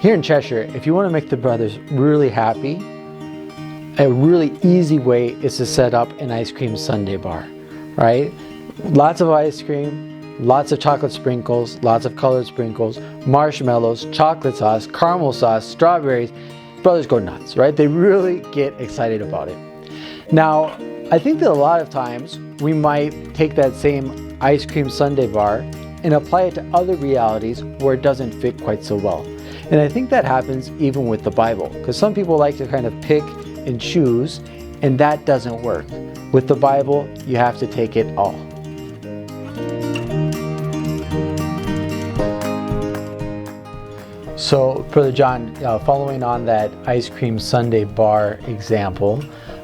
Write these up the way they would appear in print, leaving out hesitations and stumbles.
Here in Cheshire, if you want to make the brothers really happy, a really easy way is to set up an ice cream sundae bar, right? Lots of ice cream, lots of chocolate sprinkles, lots of colored sprinkles, marshmallows, chocolate sauce, caramel sauce, strawberries. Brothers go nuts, right? They really get excited about it. Now, I think that a lot of times we might take that same ice cream sundae bar and apply it to other realities where it doesn't fit quite so well. And I think that happens even with the Bible, because some people like to kind of pick and choose, and that doesn't work. With the Bible, you have to take it all. So, Brother John, following on that ice cream sundae bar example,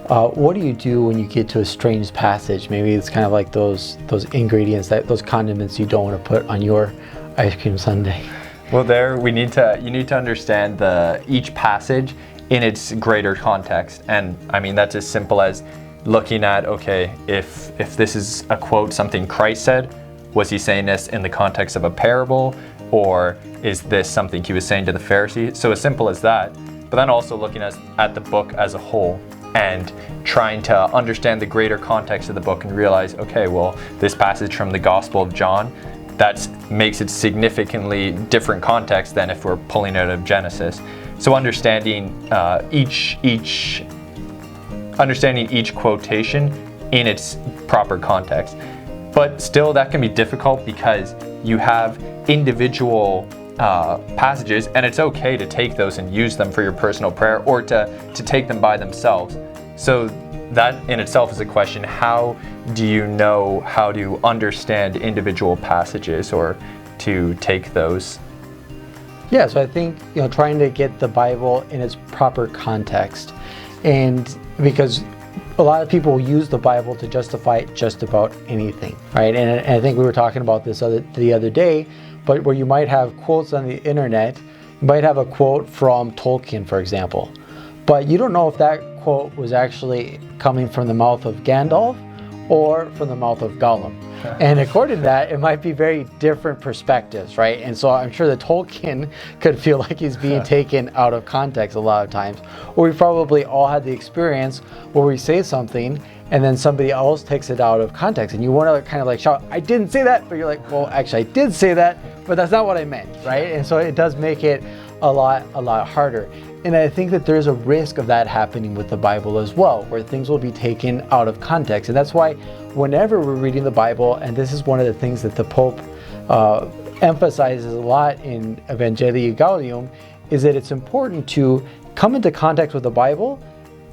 what do you do when you get to a strange passage? Maybe it's kind of like those ingredients, those condiments you don't want to put on your ice cream sundae. Well, you need to understand each passage in its greater context. And I mean, that's as simple as looking at, okay, if this is a quote, something Christ said, was he saying this in the context of a parable, or is this something he was saying to the Pharisees? So as simple as that, but then also looking at the book as a whole and trying to understand the greater context of the book and realize, okay, well, this passage from the Gospel of John, that makes it significantly different context than if we're pulling out of Genesis. So understanding each quotation in its proper context. But still, that can be difficult because you have individual passages, and it's okay to take those and use them for your personal prayer, or to take them by themselves. So that in itself is a question: how do you know how to understand individual passages or to take those? Yeah, so I think, trying to get the Bible in its proper context, and because a lot of people use the Bible to justify just about anything, right? And I think we were talking about this the other day, but where you might have quotes on the internet, you might have a quote from Tolkien, for example, but you don't know if that quote was actually coming from the mouth of Gandalf or from the mouth of Gollum. And according to that, it might be very different perspectives, right? And so I'm sure that Tolkien could feel like he's being taken out of context a lot of times. Or we probably all had the experience where we say something and then somebody else takes it out of context. And you want to kind of like shout, I didn't say that, but you're like, well, actually I did say that, but that's not what I meant, right? And so it does make it a lot harder. And I think that there's a risk of that happening with the Bible as well, where things will be taken out of context. And that's why whenever we're reading the Bible, and this is one of the things that the Pope emphasizes a lot in Evangelii Gaudium, is that it's important to come into contact with the Bible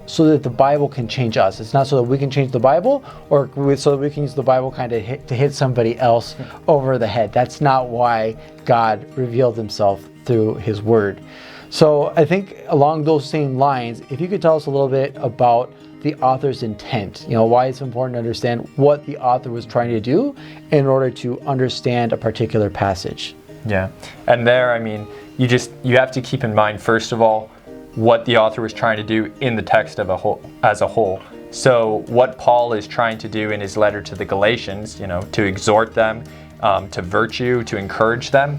so that the Bible can change us. It's not so that we can change the Bible, or so that we can use the Bible kind of to hit somebody else over the head. That's not why God revealed himself through his word. So I think along those same lines, if you could tell us a little bit about the author's intent, why it's important to understand what the author was trying to do in order to understand a particular passage. Yeah, and there, I mean, you have to keep in mind, first of all, what the author was trying to do in the text as a whole. So what Paul is trying to do in his letter to the Galatians, to exhort them to virtue, to encourage them,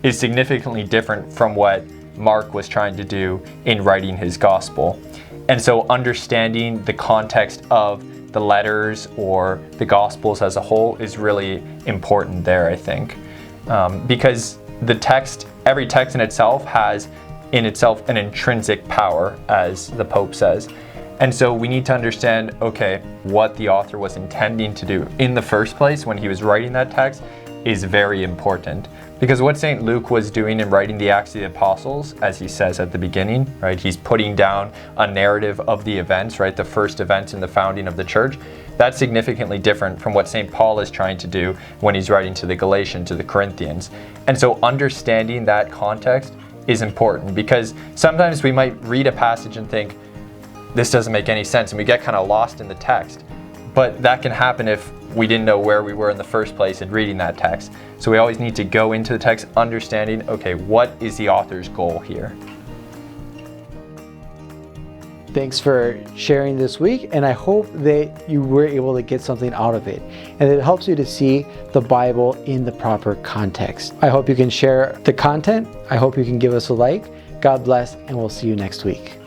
is significantly different from what Mark was trying to do in writing his gospel. And so understanding the context of the letters or the gospels as a whole is really important there, I think. Because every text in itself has in itself an intrinsic power, as the Pope says. And so we need to understand, okay, what the author was intending to do in the first place when he was writing that text is very important. Because what St. Luke was doing in writing the Acts of the Apostles, as he says at the beginning, right, he's putting down a narrative of the events, right, the first events in the founding of the church. That's significantly different from what St. Paul is trying to do when he's writing to the Galatians, to the Corinthians. And so understanding that context is important, because sometimes we might read a passage and think, this doesn't make any sense, and we get kind of lost in the text. But that can happen if we didn't know where we were in the first place in reading that text. So we always need to go into the text understanding, okay, what is the author's goal here? Thanks for sharing this week, and I hope that you were able to get something out of it, and that it helps you to see the Bible in the proper context. I hope you can share the content. I hope you can give us a like, God bless, and we'll see you next week.